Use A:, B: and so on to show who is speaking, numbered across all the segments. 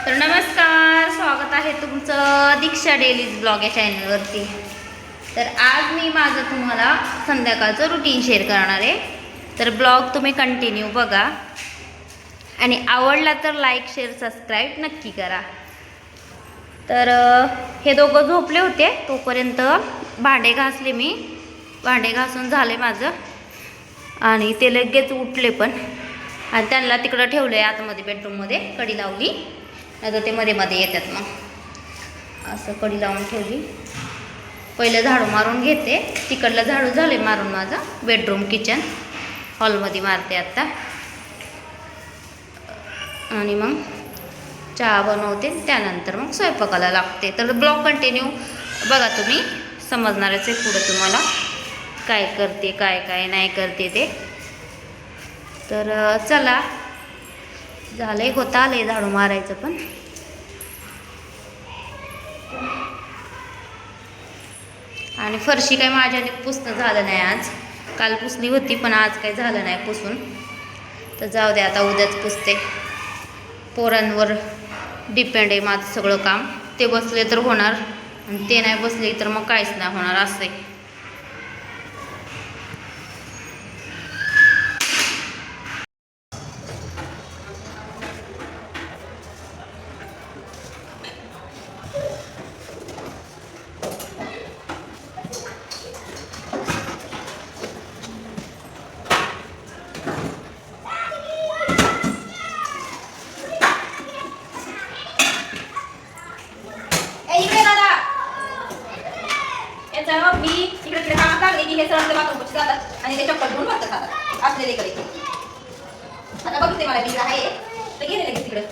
A: तर नमस्कार, स्वागत आहे तुमचं दीक्षा डेलीज ब्लॉग या चॅनलवरती। तर आज मी माझं तुम्हाला संध्याकाळचं रुटीन शेअर करणार आहे। तर ब्लॉग तुम्ही कंटिन्यू बघा आणि आवडला तर लाईक शेअर सबस्क्राईब नक्की करा। तर हे दोघं झोपले होते, तोपर्यंत भांडे घासले मी। भांडे घासून झाले माझं आणि ते लगेच उठले पण, आणि त्यांना तिकडं ठेवलं आहे आतमध्ये बेडरूममध्ये, कडी लावली। आता ते मध्ये मध्ये येतात, मग असं कडी लावून ठेवली। पहिलं झाडू मारून घेते, तिकडलं झाडू झाले मारून माझं। बेडरूम किचन हॉलमध्ये मारते आता, आणि मग चहा बनवते, त्यानंतर मग स्वयंपाकाला लागते। तर ब्लॉग कंटिन्यू बघा, तुम्ही समजणारच आहे पुढं तुम्हाला काय करते काय काय नाही करते ते। तर चला, झालंय, होत आलंय झाडू मारायचं पण। आणि फरशी काय माझ्याने पुसणं झालं नाही आज, काल पुसली होती पण आज काही झालं नाही पुसून। तर जाऊ दे, आता उद्याच पुसते। पोरांवर डिपेंड आहे माझं सगळं काम, ते बसले तर होणार आणि ते नाही बसले तर मग काहीच नाही होणार, असं आहे। मी तिकडे तिकडे कामात लागले की हे सर बाथरूम जातात आणि ते चप्पल घेऊन बसतात खातात असलेले कडे। आता बघते मला बिल आहे तर गेले लगेच तिकडे।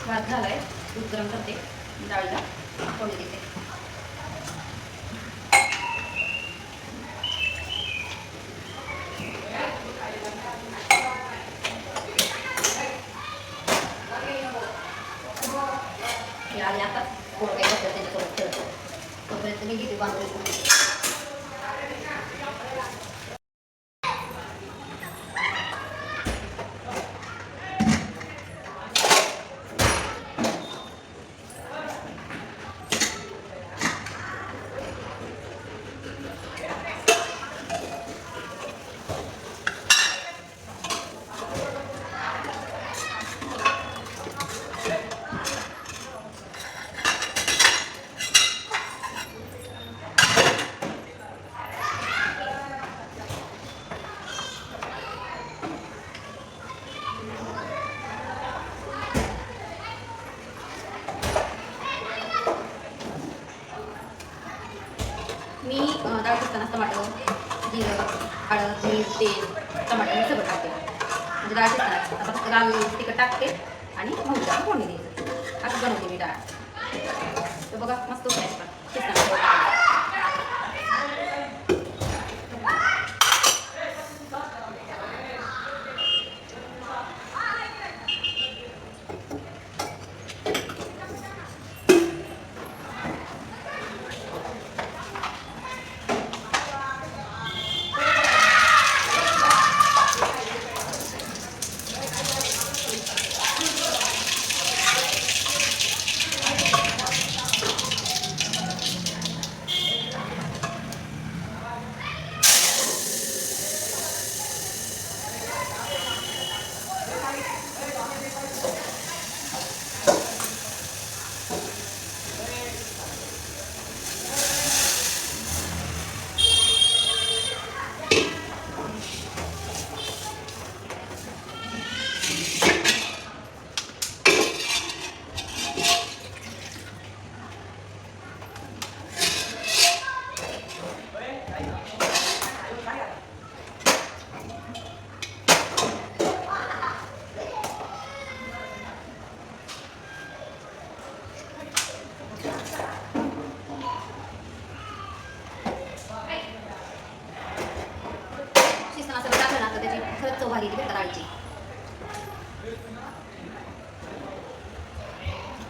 A: भात झालाय, दूध गरम करते, डाळीला फोडणी देते। आले आता पोरं काही बसलं त्याच्यासोबत खेळतो, तोपर्यंत मी घेते बांधून। मी डाळ करताना टमाटर, जिरं, हळद, मीठ, तेल, टमाटर हे सगळं टाकते। म्हणजे डाळ शिजताना आता फक्त लाल तिखट टाकते आणि मोहरीला फोडणी द्यायचं, असं बनवते मी डाळ। तर बघा मस्त होतं शिजताना।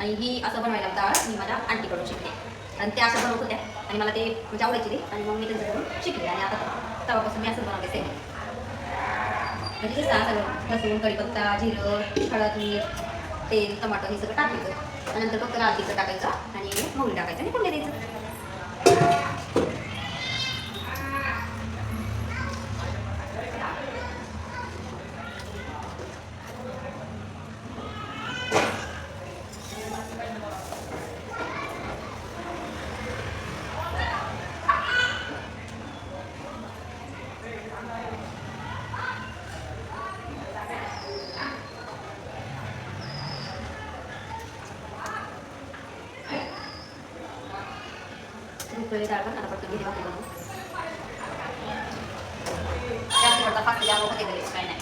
A: आणि ही असं बनवायला डाळ मी माझ्या आंटीकडून शिकले आणि त्या असं बनवत होत्या आणि मला ते म्हणजे आवडायची ते आणि मग मी त्यांच्याकडून शिकले आणि आता तेव्हापासून मी असं बनवते ते म्हणजे कसं सगळं लसूण कढीपत्ता जिरं हळद मीठ तेल टमाटर हे सगळं टाकायचं आणि नंतर फक्त लाल तिखट टाकायचं आणि मोहरी टाकायचं आणि फोडणी द्यायचं. उकळलेली डाळ पण आता पटकन घेते भाकरी बनवून जास्त पडता फास्ट त्यामुळे होते घरी काय नाही.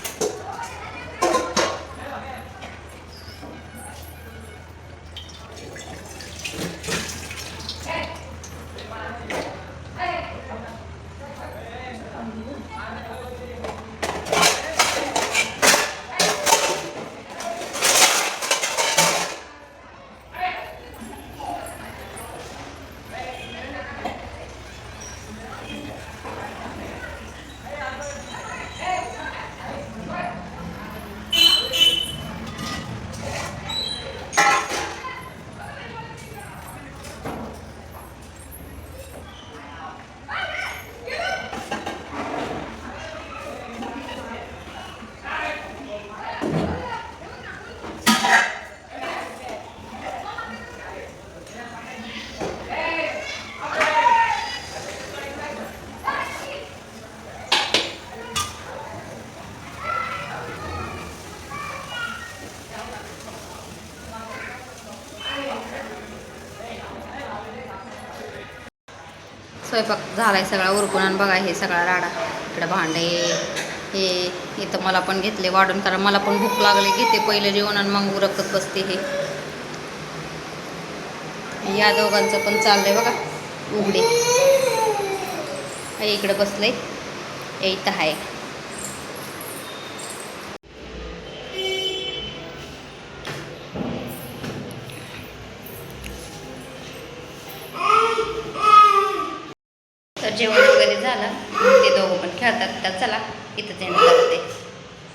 A: स्वयंपाक झालाय सगळा उरकून आणि बघा हे सगळा राडा इकडे भांडे हे इथं मला पण घेतले वाढून कारण मला पण भूक लागली घेते पहिलं जेवण आणि मग उरकत बसते. हे या दोघांचं पण चाललंय बघा उघडे इकडे बसलंय इथं आहे. तर जेवण वगैरे झालं ते दोघं पण खेळतात तर चला इथं जेवण करते.